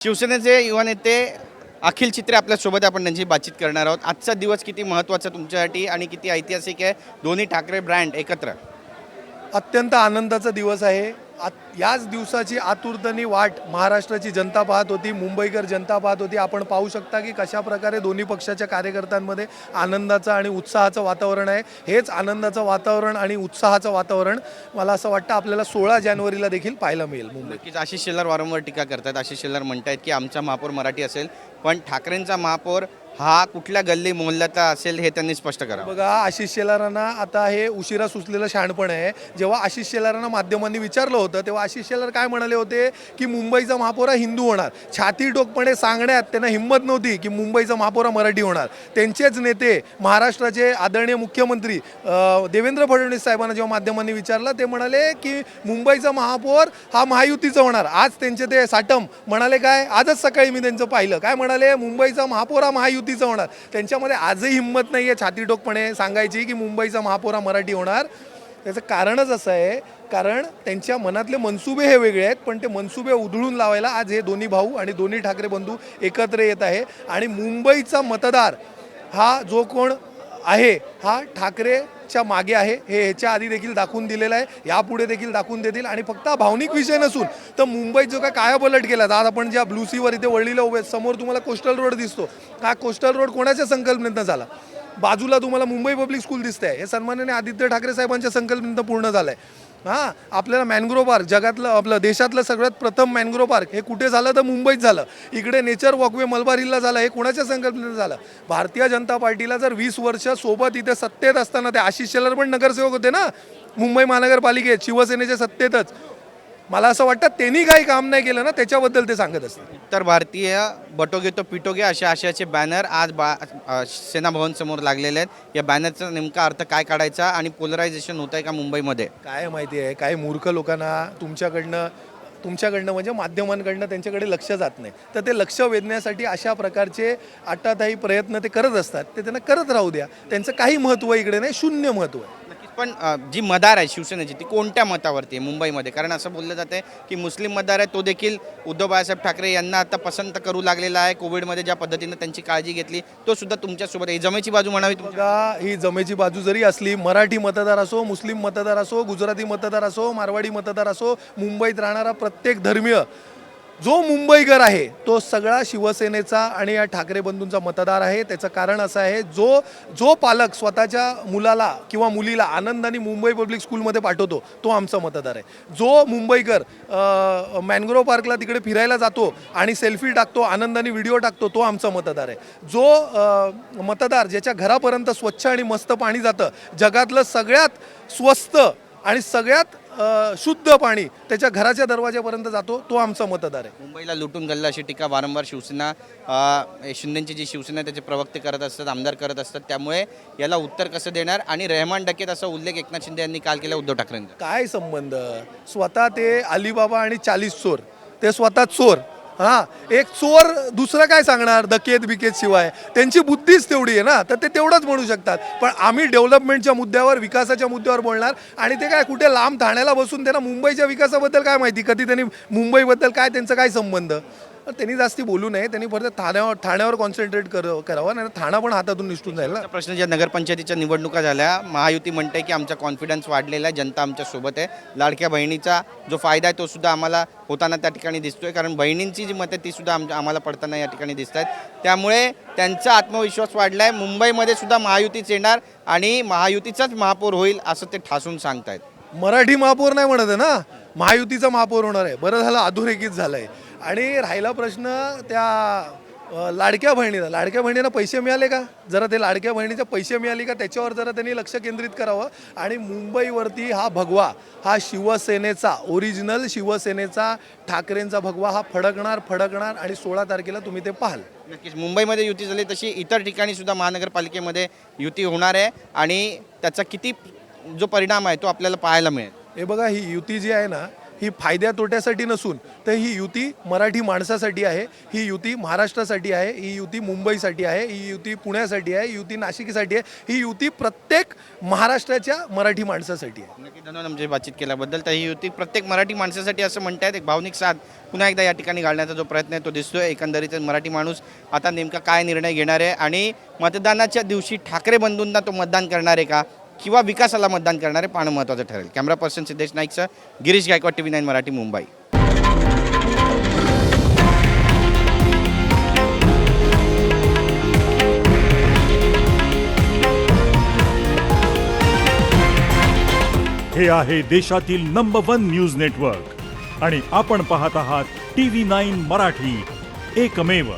शिवसेनेचे युवा नेते अखिल चित्रे आपल्यासोबत आपण त्यांची बातचीत करणार आहोत. आजचा दिवस किती महत्त्वाचा तुमच्यासाठी आणि किती ऐतिहासिक आहे? दोन्ही ठाकरे ब्रँड एकत्र. अत्यंत आनंदाचा दिवस आहे. याच दिवसाची आतुरतेने वाट महाराष्ट्राची जनता पाहत होती, मुंबईकर जनता पाहत होती. आपण पाहू शकता की कशा प्रकारे दोन्ही पक्षाच्या कार्यकर्त्यांमध्ये आनंदाचं आणि उत्साहाचं वातावरण आहे. हेच आनंदाचं वातावरण आणि उत्साहाचं वातावरण मला असं वाटतं आपल्याला 16 जानेवारीला देखील पाहायला मिळेल मुंबईत. नक्कीच आशिष शेलार वारंवार टीका करतात. आशिष शेलार म्हणतायत की आमचा महापौर मराठी असेल, पण ठाकरेंचा महापौर हा कुठल्या गल्ली मोहल्ल्याचा असेल हे त्यांनी स्पष्ट करा. बघा, आशिष शेलारांना आता हे उशिरा सुचलेलं शहाणपण आहे. जेव्हा आशिष शेलारांना माध्यमांनी विचारलं होतं तेव्हा आशिष शेलार काय म्हणाले होते की मुंबईचा महापौर हा हिंदू होणार. छातीटोकपणे सांगण्यात त्यांना हिंमत नव्हती की मुंबईचा महापौर हा मराठी होणार. त्यांचेच नेते महाराष्ट्राचे आदरणीय मुख्यमंत्री देवेंद्र फडणवीस साहेबांना जेव्हा माध्यमांनी विचारलं ते म्हणाले की मुंबईचा महापौर हा महायुतीचा होणार. आज त्यांचे ते साटम म्हणाले काय, आजच सकाळी मी त्यांचं पाहिलं काय म्हणाले, मुंबईचा महापौर हा महायुतीचा होणार. त्यांच्यामध्ये आजही हिंमत नाही आहे छातीटोकपणे सांगायची की मुंबईचा महापौर हा मराठी होणार. त्याचं कारणच असं आहे, कारण त्यांच्या मनातले मनसुबे हे वेगळे आहेत, पण ते मनसुबे उधळून लावायला आज हे दोन्ही भाऊ आणि दोन्ही ठाकरे बंधू एकत्र येत आहे. आणि मुंबईचा मतदार हा जो कोण आहे हा ठाकरेच्या मागे आहे हे ह्याच्या आधी देखील दाखवून दिलेलं आहे, यापुढे देखील दाखवून देतील. आणि फक्त हा भावनिक विषय नसून तर मुंबईत जो काय कायापलट केला, आज आपण ज्या ब्लू सीवर इथे वळलीला उभे समोर तुम्हाला कोस्टल रोड दिसतो, हा कोस्टल रोड कोणाच्या संकल्पनेतनं झाला? बाजूला तुम्हाला मुंबई पब्लिक स्कूल दिसते आहे, हे सन्माननीय आदित्य ठाकरे साहेबांच्या संकल्पनेतनं पूर्ण झालं आहे. हां, आपल्याला मॅनग्रोव्ह पार्क, जगातलं आपलं देशातलं सगळ्यात प्रथम मॅनग्रोव्ह पार्क हे कुठे झालं तर मुंबईत झालं. इकडे नेचर वॉकवे मलबार हिलला झालं, हे कुणाच्या संकल्पनेनं झालं? भारतीय जनता पार्टीला जर 20 वर्ष सोबत इथे सत्तेत असताना, ते आशिष शेलार पण नगरसेवक होते ना मुंबई महानगरपालिकेत शिवसेनेच्या सत्तेतच, मला असं वाटतं त्यांनी काही काम नाही केलं ना, त्याच्याबद्दल ते सांगत असतात. उत्तर भारतीय बटोगे तो पिटोगे अशा आशयाचे बॅनर आज सेना भवन समोर लागलेले आहेत. या बॅनरचा नेमका अर्थ काय काढायचा आणि पोलरायझेशन होत आहे का मुंबईमध्ये? काय माहिती आहे, काही मूर्ख लोकांना तुमच्याकडनं म्हणजे माध्यमांकडनं त्यांच्याकडे लक्ष जात नाही, तर ते लक्ष वेधण्यासाठी अशा प्रकारचे आटाताई प्रयत्न ते करत असतात. ते त्यांना करत राहू द्या, त्यांचं काही महत्त्व इकडे नाही, शून्य महत्त्व आहे. नक्कीच. पण जी मदार आहे शिवसेनेची ती कोणत्या मतावरती आहे मुंबईमध्ये? कारण असं बोललं जाते की मुस्लिम मतदार आहे तो देखील उद्धव बाळासाहेब ठाकरे यांना आता पसंत करू लागलेला आहे. कोविडमध्ये ज्या पद्धतीनं त्यांची काळजी घेतली तो सुद्धा तुमच्यासोबत आहे. जमेची बाजू म्हणावी तुमच्या? बघा, ही जमेची बाजू जरी असली, मराठी मतदार असो, मुस्लिम मतदार असो, गुजराती मतदार असो, मारवाडी मतदार असो, मुंबईत राहणारा प्रत्येक धर्मीय जो मुंबईकर आहे तो सगळा शिवसेनेचा आणि या ठाकरे बंधूंचा मतदार आहे. त्याचं कारण असं आहे, जो पालक स्वतःच्या मुलाला किंवा मुलीला आनंदाने मुंबई पब्लिक स्कूलमध्ये पाठवतो तो आमचा मतदार आहे. जो मुंबईकर मॅनग्रोव्ह पार्कला तिकडे फिरायला जातो आणि सेल्फी टाकतो, आनंदाने व्हिडिओ टाकतो, तो आमचा मतदार आहे. जो मतदार ज्याच्या घरापर्यंत स्वच्छ आणि मस्त पाणी जातं, जगातलं सगळ्यात स्वस्त आणि सगळ्यात शुद्ध पाणी त्याच्या घराच्या दरवाजापर्यंत जातो, तो आमचा मतदार आहे. मुंबईला लुटून गल्ला अशी टीका वारंवार शिवसेना शिंदेची जी शिवसेना त्याचे प्रवक्ते करत असतात, आमदार करत असतात. त्यामुळे याला उत्तर कसं देणार? आणि रहमान डकेत असा उल्लेख एकनाथ शिंदे यांनी काल केला उद्धव ठाकरेंचा. काय संबंध? स्वतः ते अलिबाबा आणि 40 चोर, ते स्वतः चोर. हां, एक चोर दुसरं काय सांगणार डकेत बिकेत शिवाय? त्यांची बुद्धीच तेवढी आहे ना, तर ते तेवढंच म्हणू शकतात. पण आम्ही डेव्हलपमेंटच्या मुद्द्यावर, विकासाच्या मुद्द्यावर बोलणार. आणि ते काय कुठे लांब ठाण्याला बसून त्यांना मुंबईच्या विकासाबद्दल काय माहिती? कधी त्यांनी मुंबईबद्दल काय त्यांचं काय संबंध? त्यांनी जास्ती बोलू नये, त्यांनी फक्त ठाण्यावर कॉन्सन्ट्रेट करावं, नाही ठाणा पण हातातून निसटून जाईल ना. प्रश्न ज्या नगरपंचायतीच्या निवडणुका झाल्या, महायुती म्हणते की आमचा कॉन्फिडन्स वाढलेला आहे, जनता आमच्या सोबत आहे. लाडक्या बहिणीचा जो फायदा आहे तो सुद्धा आम्हाला होताना त्या ठिकाणी दिसतोय, कारण बहिणींची जी मतं ती सुद्धा आम्हाला पडताना या ठिकाणी दिसत आहेत. त्यामुळे त्यांचा आत्मविश्वास वाढला आहे. मुंबईमध्ये सुद्धा महायुतीच येणार आणि महायुतीचाच महापौर होईल असं ते ठासून सांगतायत. मराठी महापौर नाही म्हणत आहे ना, महायुतीचा महापौर होणार आहे. बरं झालं अधोरेखित झालं आहे. आणि राहिला प्रश्न त्या लाडक्या बहिणीला पैसे मिळाले का? जरा ते लाडक्या बहिणीचे पैसे मिळाले का त्याच्यावर जरा त्यांनी लक्ष केंद्रित करावं. आणि मुंबईवरती हा भगवा, हा शिवसेनेचा, ओरिजिनल शिवसेनेचा ठाकरेंचा भगवा हा फडकणार आणि 16 तारखेला तुम्ही ते पाहाल. नक्कीच मुंबईमध्ये युती झाली तशी इतर ठिकाणी सुद्धा महानगरपालिकेमध्ये युती होणार आहे आणि त्याचा किती जो परिणाम आहे तो आपल्याला पाहायला मिळेल. हे बघा, ही युती जी आहे ना, ही फायद्या तोट्यासाठी नसून तर ही युती मराठी माणसासाठी आहे, ही युती महाराष्ट्रासाठी आहे, ही युती मुंबईसाठी आहे, ही युती पुण्यासाठी आहे, ही युती नाशिकसाठी आहे, ही युती प्रत्येक महाराष्ट्राच्या मराठी माणसासाठी आहे. नक्की धन्यवाद आमची बातचीत केल्याबद्दल. तर ही युती प्रत्येक मराठी माणसासाठी असं म्हणतायत, एक भावनिक साथ पुन्हा एकदा या ठिकाणी घालण्याचा जो प्रयत्न आहे तो दिसतोय. एकंदरीत मराठी माणूस आता नेमका काय निर्णय घेणार आहे आणि मतदानाच्या दिवशी ठाकरे बंधूंना तो मतदान करणार आहे का किंवा विकासाला मतदान करणार आहे पाहणं महत्त्वाचं ठरेल. कॅमेरा पर्सन सिद्धेश नाईकसह गिरीश गायकवाड, TV9 मराठी, मुंबई. हे आहे देशातील नंबर 1 न्यूज नेटवर्क आणि आपण पाहत आहात TV9 मराठी, एकमेव.